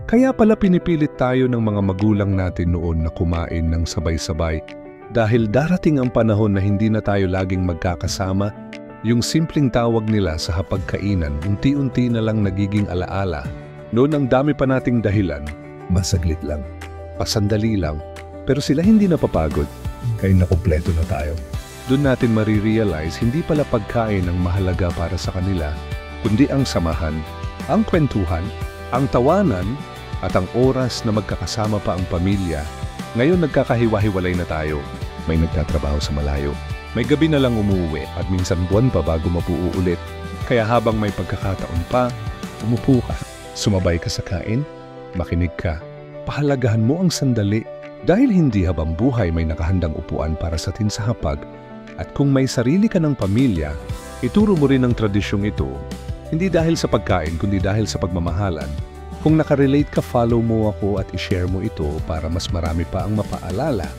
Kaya pala pinipilit tayo ng mga magulang natin noon na kumain ng sabay-sabay dahil darating ang panahon na hindi na tayo laging magkakasama. Yung simpleng tawag nila sa hapagkainan, unti-unti na lang nagiging alaala. Noon ang dami pa nating dahilan, masaglit lang, pasandali lang, pero sila hindi napapagod, kaya nakumpleto na tayo. Doon natin marirealize hindi pala pagkain ang mahalaga para sa kanila, kundi ang samahan, ang kwentuhan, ang tawanan, at ang oras na magkakasama pa ang pamilya. Ngayon nagkakahiwa-hiwalay na tayo. May nagtatrabaho sa malayo. May gabi na lang umuwi at minsan buwan pa bago mabuo ulit. Kaya habang may pagkakataon pa, umupo ka, sumabay ka sa kain, makinig ka. Pahalagahan mo ang sandali dahil hindi habang buhay may nakahandang upuan para sa atin sa hapag. At kung may sarili ka ng pamilya, ituro mo rin ang tradisyong ito, hindi dahil sa pagkain kundi dahil sa pagmamahalan. Kung nakarelate ka, follow mo ako at ishare mo ito para mas marami pa ang mapaalala